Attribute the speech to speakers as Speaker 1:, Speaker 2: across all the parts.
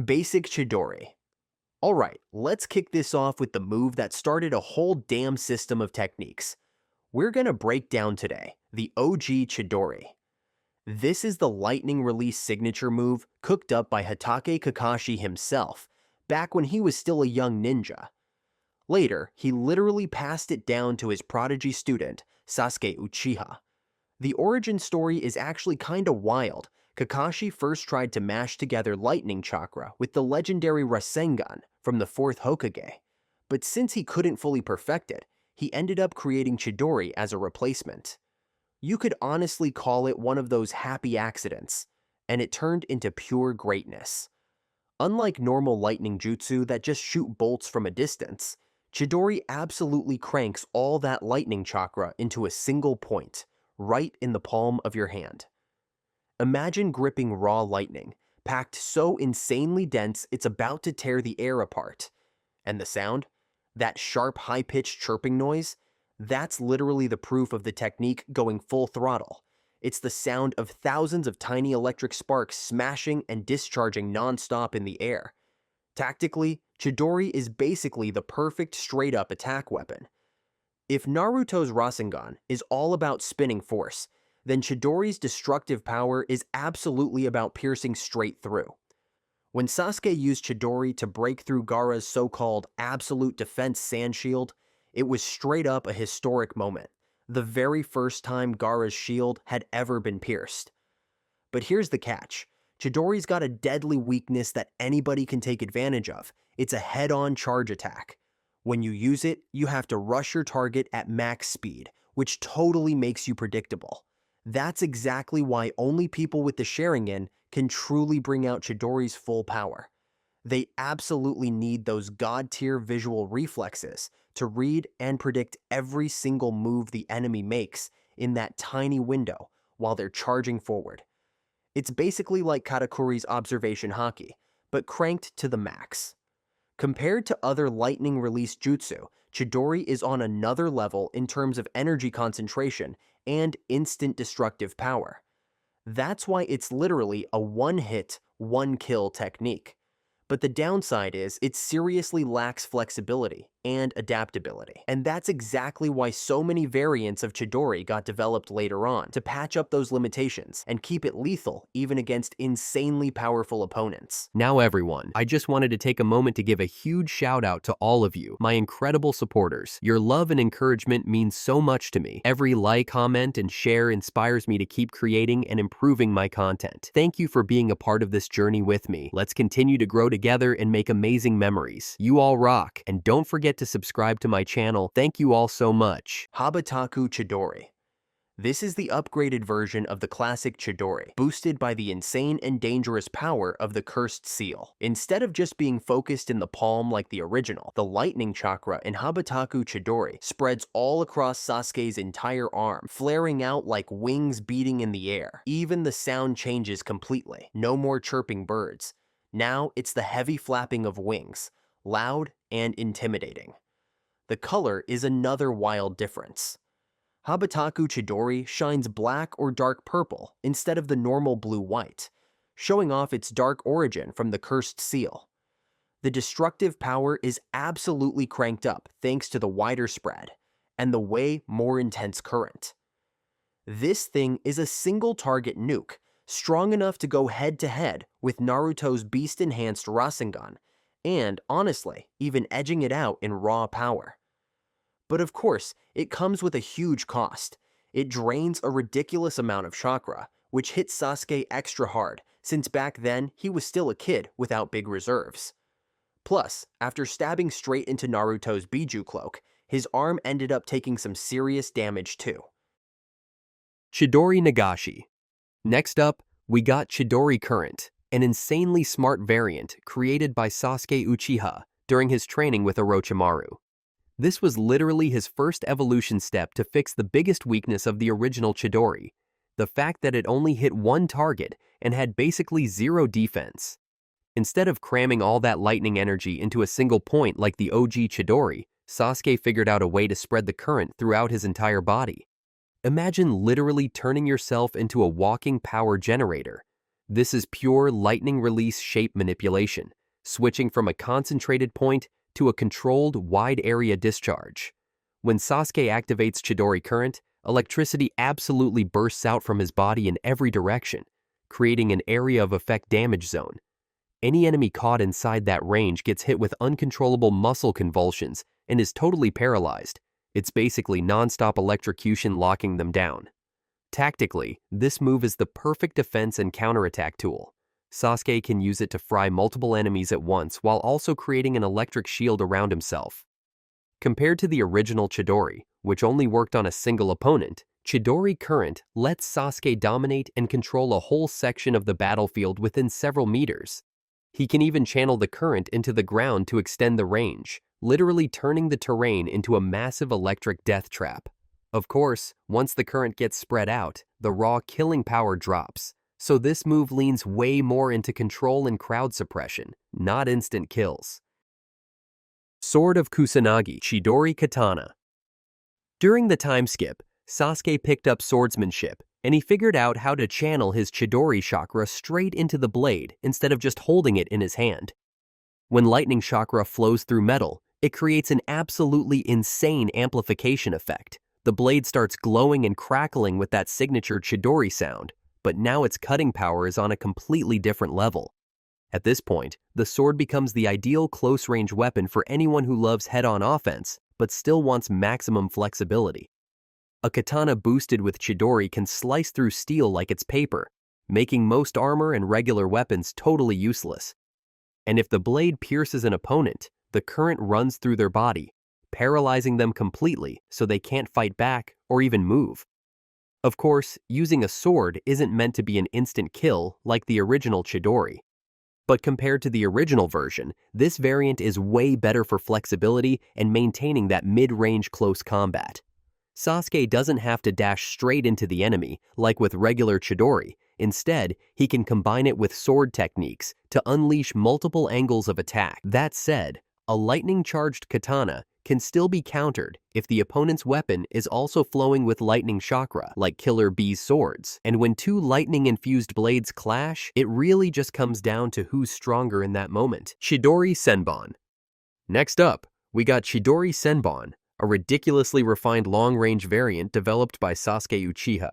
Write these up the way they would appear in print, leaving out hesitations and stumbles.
Speaker 1: Basic Chidori. Alright, let's kick this off with the move that started a whole damn system of techniques. We're gonna break down today the OG Chidori. This is the lightning release signature move cooked up by Hatake Kakashi himself, back when he was still a young ninja. Later, he literally passed it down to his prodigy student, Sasuke Uchiha. The origin story is actually kinda wild. Kakashi first tried to mash together lightning chakra with the legendary Rasengan from the Fourth Hokage, but since he couldn't fully perfect it, he ended up creating Chidori as a replacement. You could honestly call it one of those happy accidents, and it turned into pure greatness. Unlike normal lightning jutsu that just shoot bolts from a distance, Chidori absolutely cranks all that lightning chakra into a single point, right in the palm of your hand. Imagine gripping raw lightning, packed so insanely dense it's about to tear the air apart. And the sound? That sharp, high-pitched chirping noise? That's literally the proof of the technique going full throttle. It's the sound of thousands of tiny electric sparks smashing and discharging non-stop in the air. Tactically, Chidori is basically the perfect straight-up attack weapon. If Naruto's Rasengan is all about spinning force, then Chidori's destructive power is absolutely about piercing straight through. When Sasuke used Chidori to break through Gaara's so-called absolute defense sand shield, it was straight up a historic moment, the very first time Gaara's shield had ever been pierced. But here's the catch. Chidori's got a deadly weakness that anybody can take advantage of. It's a head-on charge attack. When you use it, you have to rush your target at max speed, which totally makes you predictable. That's exactly why only people with the Sharingan can truly bring out Chidori's full power. They absolutely need those god-tier visual reflexes to read and predict every single move the enemy makes in that tiny window while they're charging forward. It's basically like Katakuri's observation haki, but cranked to the max. Compared to other lightning release jutsu, Chidori is on another level in terms of energy concentration and instant destructive power. That's why it's literally a one-hit, one-kill technique. But the downside is it seriously lacks flexibility and adaptability. And that's exactly why so many variants of Chidori got developed later on, to patch up those limitations and keep it lethal even against insanely powerful opponents. Now everyone, I just wanted to take a moment to give a huge shout out to all of you, my incredible supporters. Your love and encouragement means so much to me. Every like, comment, and share inspires me to keep creating and improving my content. Thank you for being a part of this journey with me. Let's continue to grow together and make amazing memories. You all rock, and don't forget to subscribe to my channel. Thank you all so much. Habataku Chidori. This is the upgraded version of the classic Chidori, boosted by the insane and dangerous power of the Cursed Seal. Instead of just being focused in the palm like the original, the lightning chakra in Habataku Chidori spreads all across Sasuke's entire arm, flaring out like wings beating in the air. Even the sound changes completely. No more chirping birds. Now it's the heavy flapping of wings, loud and intimidating. The color is another wild difference. Habataku Chidori shines black or dark purple instead of the normal blue-white, showing off its dark origin from the Cursed Seal. The destructive power is absolutely cranked up thanks to the wider spread and the way more intense current. This thing is a single-target nuke, strong enough to go head-to-head with Naruto's beast-enhanced Rasengan, and, honestly, even edging it out in raw power. But of course, it comes with a huge cost. It drains a ridiculous amount of chakra, which hits Sasuke extra hard, since back then he was still a kid without big reserves. Plus, after stabbing straight into Naruto's Biju cloak, his arm ended up taking some serious damage too. Chidori Nagashi. Next up, we got Chidori Current, an insanely smart variant created by Sasuke Uchiha during his training with Orochimaru. This was literally his first evolution step to fix the biggest weakness of the original Chidori, the fact that it only hit one target and had basically zero defense. Instead of cramming all that lightning energy into a single point like the OG Chidori, Sasuke figured out a way to spread the current throughout his entire body. Imagine literally turning yourself into a walking power generator. This is pure lightning release shape manipulation, switching from a concentrated point to a controlled wide area discharge. When Sasuke activates Chidori current, electricity absolutely bursts out from his body in every direction, creating an area of effect damage zone. Any enemy caught inside that range gets hit with uncontrollable muscle convulsions and is totally paralyzed. It's basically non-stop electrocution locking them down. Tactically, this move is the perfect defense and counterattack tool. Sasuke can use it to fry multiple enemies at once while also creating an electric shield around himself. Compared to the original Chidori, which only worked on a single opponent, Chidori current lets Sasuke dominate and control a whole section of the battlefield within several meters. He can even channel the current into the ground to extend the range, literally turning the terrain into a massive electric death trap. Of course, once the current gets spread out, the raw killing power drops, so this move leans way more into control and crowd suppression, not instant kills. Sword of Kusanagi, Chidori Katana. During the time skip, Sasuke picked up swordsmanship, and he figured out how to channel his Chidori chakra straight into the blade instead of just holding it in his hand. When lightning chakra flows through metal, it creates an absolutely insane amplification effect. The blade starts glowing and crackling with that signature Chidori sound, but now its cutting power is on a completely different level. At this point, the sword becomes the ideal close-range weapon for anyone who loves head-on offense, but still wants maximum flexibility. A katana boosted with Chidori can slice through steel like it's paper, making most armor and regular weapons totally useless. And if the blade pierces an opponent, the current runs through their body, paralyzing them completely so they can't fight back or even move. Of course, using a sword isn't meant to be an instant kill like the original Chidori. But compared to the original version, this variant is way better for flexibility and maintaining that mid-range close combat. Sasuke doesn't have to dash straight into the enemy like with regular Chidori. Instead, he can combine it with sword techniques to unleash multiple angles of attack. That said, a lightning-charged katana can still be countered if the opponent's weapon is also flowing with lightning chakra, like Killer Bee's swords. And when two lightning-infused blades clash, it really just comes down to who's stronger in that moment. Chidori Senbon. Next up, we got Chidori Senbon, a ridiculously refined long-range variant developed by Sasuke Uchiha.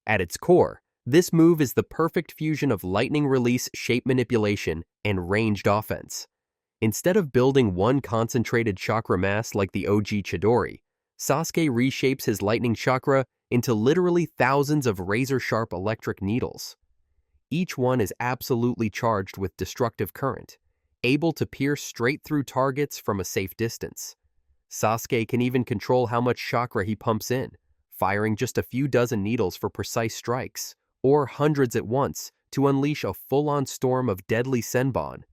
Speaker 1: At its core, this move is the perfect fusion of lightning release, shape manipulation, and ranged offense. Instead of building one concentrated chakra mass like the OG Chidori, Sasuke reshapes his lightning chakra into literally thousands of razor-sharp electric needles. Each one is absolutely charged with destructive current, able to pierce straight through targets from a safe distance. Sasuke can even control how much chakra he pumps in, firing just a few dozen needles for precise strikes, or hundreds at once to unleash a full-on storm of deadly Senbon.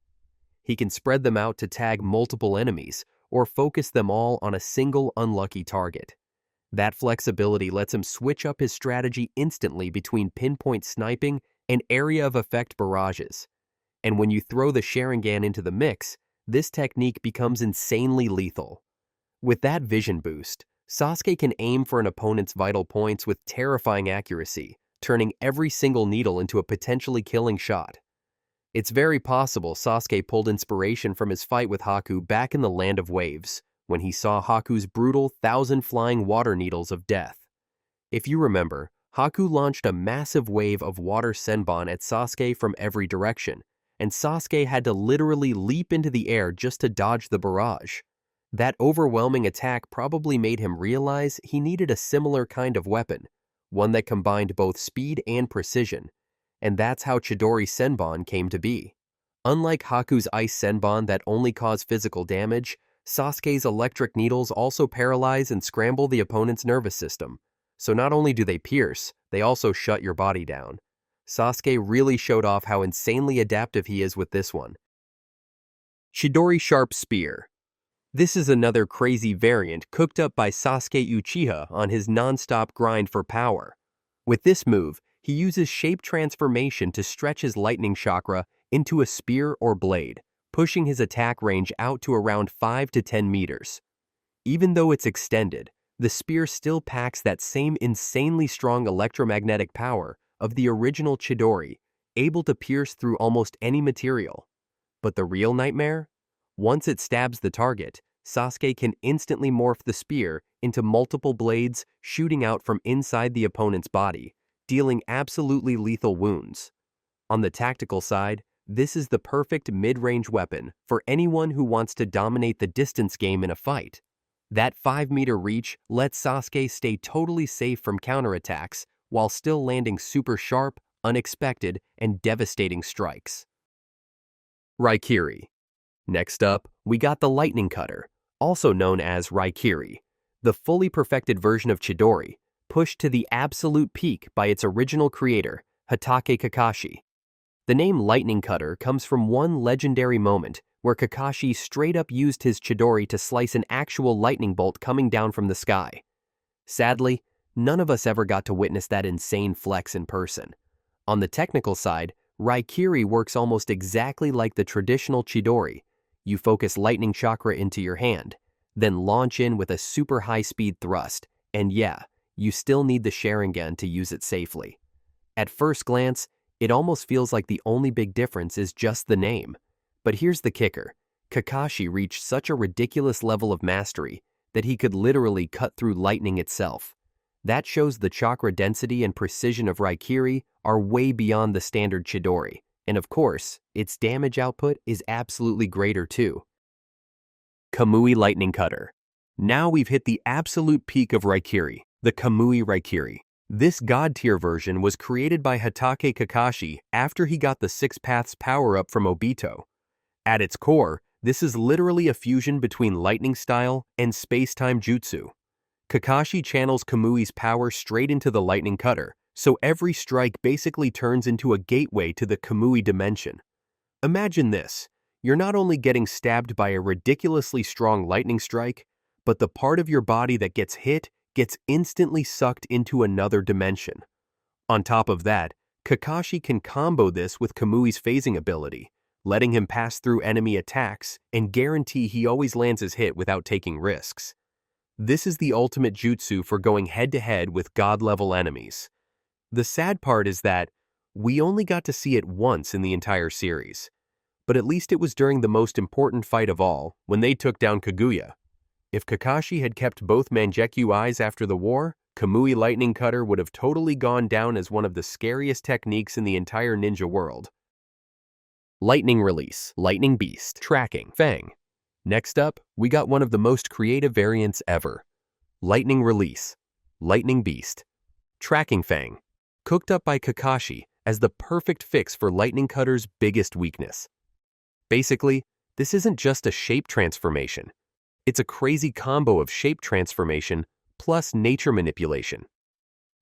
Speaker 1: He can spread them out to tag multiple enemies, or focus them all on a single unlucky target. That flexibility lets him switch up his strategy instantly between pinpoint sniping and area of effect barrages. And when you throw the Sharingan into the mix, this technique becomes insanely lethal. With that vision boost, Sasuke can aim for an opponent's vital points with terrifying accuracy, turning every single needle into a potentially killing shot. It's very possible Sasuke pulled inspiration from his fight with Haku back in the Land of Waves, when he saw Haku's brutal 1,000 flying water needles of death. If you remember, Haku launched a massive wave of water Senbon at Sasuke from every direction, and Sasuke had to literally leap into the air just to dodge the barrage. That overwhelming attack probably made him realize he needed a similar kind of weapon, one that combined both speed and precision, and that's how Chidori Senbon came to be. Unlike Haku's Ice Senbon that only cause physical damage, Sasuke's electric needles also paralyze and scramble the opponent's nervous system. So not only do they pierce, they also shut your body down. Sasuke really showed off how insanely adaptive he is with this one. Chidori Sharp Spear. This is another crazy variant cooked up by Sasuke Uchiha on his non-stop grind for power. With this move, he uses shape transformation to stretch his lightning chakra into a spear or blade, pushing his attack range out to around 5 to 10 meters. Even though it's extended, the spear still packs that same insanely strong electromagnetic power of the original Chidori, able to pierce through almost any material. But the real nightmare? Once it stabs the target, Sasuke can instantly morph the spear into multiple blades shooting out from inside the opponent's body, dealing absolutely lethal wounds. On the tactical side, this is the perfect mid-range weapon for anyone who wants to dominate the distance game in a fight. That 5-meter reach lets Sasuke stay totally safe from counterattacks while still landing super sharp, unexpected, and devastating strikes. Raikiri. Next up, we got the Lightning Cutter, also known as Raikiri, the fully perfected version of Chidori, pushed to the absolute peak by its original creator, Hatake Kakashi. The name Lightning Cutter comes from one legendary moment where Kakashi straight up used his Chidori to slice an actual lightning bolt coming down from the sky. Sadly, none of us ever got to witness that insane flex in person. On the technical side, Raikiri works almost exactly like the traditional Chidori. You focus lightning chakra into your hand, then launch in with a super high-speed thrust, and yeah, you still need the Rasengan to use it safely. At first glance, it almost feels like the only big difference is just the name. But here's the kicker. Kakashi reached such a ridiculous level of mastery that he could literally cut through lightning itself. That shows the chakra density and precision of Raikiri are way beyond the standard Chidori. And of course, its damage output is absolutely greater too. Kamui Lightning Cutter. Now we've hit the absolute peak of Raikiri, the Kamui Raikiri. This god-tier version was created by Hatake Kakashi after he got the Six Paths power-up from Obito. At its core, this is literally a fusion between lightning style and space-time jutsu. Kakashi channels Kamui's power straight into the Lightning Cutter, so every strike basically turns into a gateway to the Kamui dimension. Imagine this. You're not only getting stabbed by a ridiculously strong lightning strike, but the part of your body that gets hit gets instantly sucked into another dimension. On top of that, Kakashi can combo this with Kamui's phasing ability, letting him pass through enemy attacks and guarantee he always lands his hit without taking risks. This is the ultimate jutsu for going head-to-head with god-level enemies. The sad part is that we only got to see it once in the entire series, but at least it was during the most important fight of all, when they took down Kaguya. If Kakashi had kept both Mangekyou eyes after the war, Kamui Lightning Cutter would have totally gone down as one of the scariest techniques in the entire ninja world. Lightning Release, Lightning Beast, Tracking, Fang. Next up, we got one of the most creative variants ever. Lightning Release, Lightning Beast, Tracking Fang, cooked up by Kakashi as the perfect fix for Lightning Cutter's biggest weakness. Basically, this isn't just a shape transformation. It's a crazy combo of shape transformation plus nature manipulation.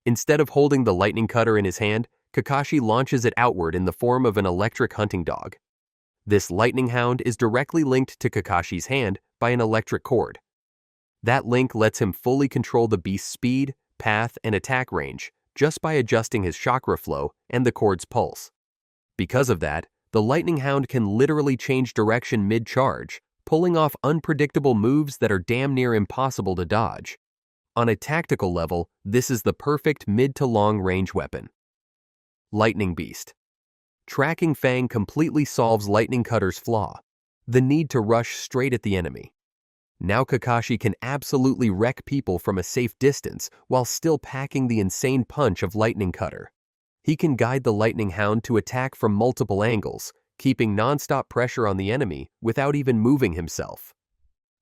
Speaker 1: Instead of holding the lightning cutter in his hand, Kakashi launches it outward in the form of an electric hunting dog. This lightning hound is directly linked to Kakashi's hand by an electric cord. That link lets him fully control the beast's speed, path, and attack range just by adjusting his chakra flow and the cord's pulse. Because of that, the lightning hound can literally change direction mid-charge, pulling off unpredictable moves that are damn near impossible to dodge. On a tactical level, this is the perfect mid to long range weapon. Lightning Beast. Tracking Fang completely solves Lightning Cutter's flaw, the need to rush straight at the enemy. Now Kakashi can absolutely wreck people from a safe distance while still packing the insane punch of Lightning Cutter. He can guide the Lightning Hound to attack from multiple angles, keeping non-stop pressure on the enemy without even moving himself.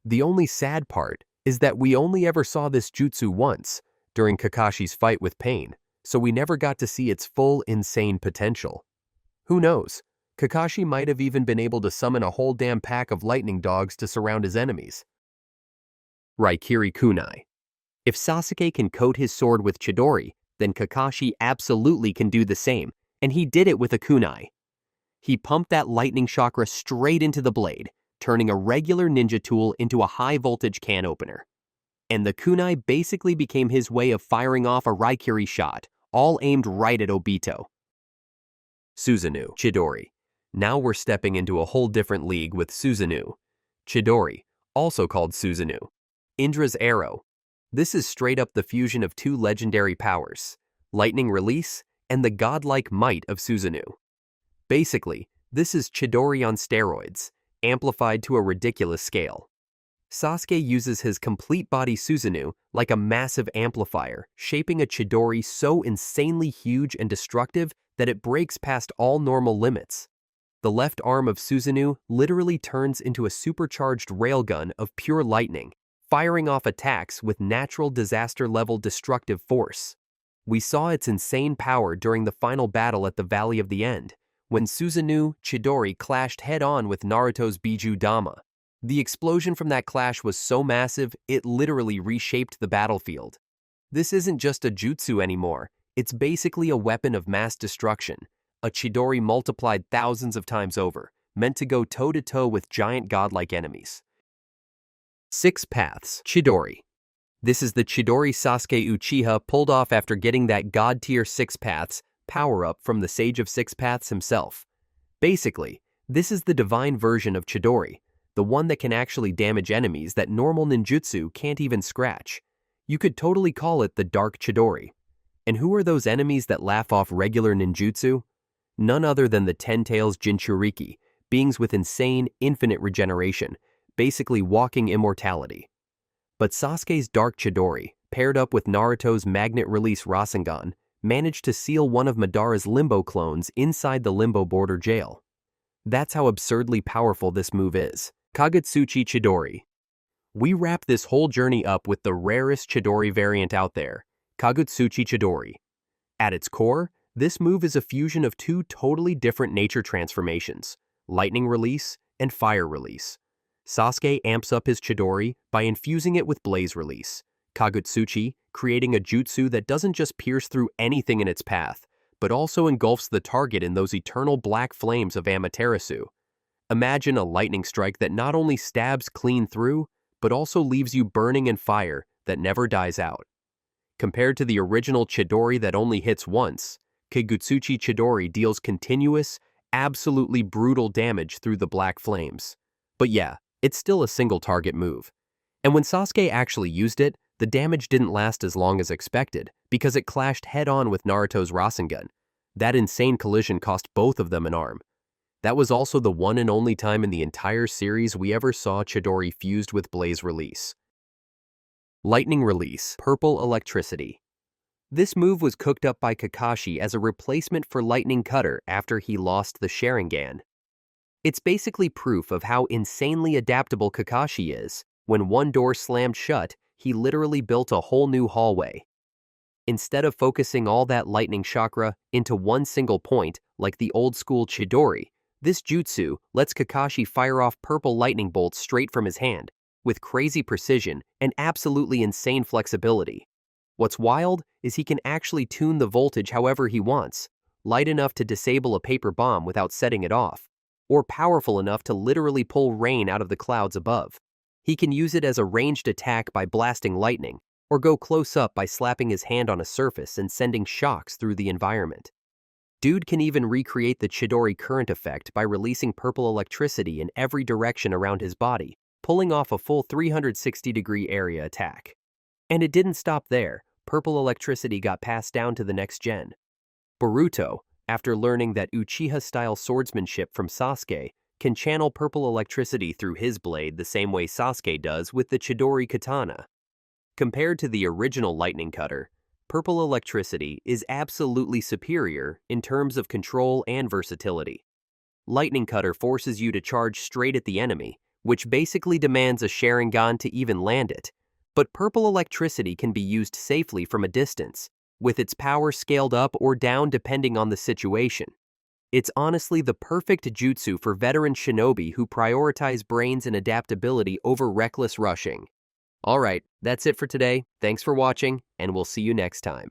Speaker 1: The only sad part is that we only ever saw this jutsu once, during Kakashi's fight with Pain, so we never got to see its full insane potential. Who knows? Kakashi might have even been able to summon a whole damn pack of lightning dogs to surround his enemies. Raikiri Kunai. If Sasuke can coat his sword with Chidori, then Kakashi absolutely can do the same, and he did it with a kunai. He pumped that lightning chakra straight into the blade, turning a regular ninja tool into a high-voltage can opener. And the kunai basically became his way of firing off a Raikiri shot, all aimed right at Obito. Susanoo, Chidori. Now we're stepping into a whole different league with Susanoo. Chidori, also called Susanoo. Indra's Arrow. This is straight up the fusion of two legendary powers, Lightning Release and the godlike might of Susanoo.
Speaker 2: Basically, this is Chidori on steroids, amplified to a ridiculous scale. Sasuke uses his complete body Susanoo like a massive amplifier, shaping a Chidori so insanely huge and destructive that it breaks past all normal limits. The left arm of Susanoo literally turns into a supercharged railgun of pure lightning, firing off attacks with natural disaster-level destructive force. We saw its insane power during the final battle at the Valley of the End, when Susanoo Chidori clashed head-on with Naruto's Biju Dama. The explosion from that clash was so massive, it literally reshaped the battlefield. This isn't just a jutsu anymore, it's basically a weapon of mass destruction, a Chidori multiplied thousands of times over, meant to go toe-to-toe with giant godlike enemies. 6 Paths Chidori. This is the Chidori Sasuke Uchiha pulled off after getting that god-tier 6 Paths power-up from the Sage of 6 Paths himself. Basically, this is the divine version of Chidori, the one that can actually damage enemies that normal ninjutsu can't even scratch. You could totally call it the Dark Chidori. And who are those enemies that laugh off regular ninjutsu? None other than the Ten-Tails Jinchuriki, beings with insane, infinite regeneration, basically walking immortality. But Sasuke's Dark Chidori, paired up with Naruto's magnet-release Rasengan, managed to seal one of Madara's Limbo clones inside the Limbo border jail. That's how absurdly powerful this move is. Kagutsuchi Chidori. We wrap this whole journey up with the rarest Chidori variant out there, Kagutsuchi Chidori. At its core, this move is a fusion of two totally different nature transformations, lightning release and fire release. Sasuke amps up his Chidori by infusing it with blaze release. Kagutsuchi, creating a jutsu that doesn't just pierce through anything in its path, but also engulfs the target in those eternal black flames of Amaterasu. Imagine a lightning strike that not only stabs clean through, but also leaves you burning in fire that never dies out. Compared to the original Chidori that only hits once, Kagutsuchi Chidori deals continuous, absolutely brutal damage through the black flames. But yeah, it's still a single target move. And when Sasuke actually used it, the damage didn't last as long as expected because it clashed head-on with Naruto's Rasengan. That insane collision cost both of them an arm. That was also the one and only time in the entire series we ever saw Chidori fused with blaze release. Lightning release, purple electricity. This move was cooked up by Kakashi as a replacement for Lightning Cutter after he lost the Sharingan. It's basically proof of how insanely adaptable Kakashi is. When one door slammed shut, he literally built a whole new hallway. Instead of focusing all that lightning chakra into one single point like the old-school Chidori, this jutsu lets Kakashi fire off purple lightning bolts straight from his hand, with crazy precision and absolutely insane flexibility. What's wild is he can actually tune the voltage however he wants, light enough to disable a paper bomb without setting it off, or powerful enough to literally pull rain out of the clouds above. He can use it as a ranged attack by blasting lightning, or go close up by slapping his hand on a surface and sending shocks through the environment. Dude can even recreate the Chidori current effect by releasing purple electricity in every direction around his body, pulling off a full 360-degree area attack. And it didn't stop there. Purple electricity got passed down to the next gen. Boruto, after learning that Uchiha-style swordsmanship from Sasuke, can channel purple electricity through his blade the same way Sasuke does with the Chidori Katana. Compared to the original Lightning Cutter, purple electricity is absolutely superior in terms of control and versatility. Lightning Cutter forces you to charge straight at the enemy, which basically demands a Sharingan to even land it. But purple electricity can be used safely from a distance, with its power scaled up or down depending on the situation. It's honestly the perfect jutsu for veteran shinobi who prioritize brains and adaptability over reckless rushing. Alright, that's it for today. Thanks for watching, and we'll see you next time.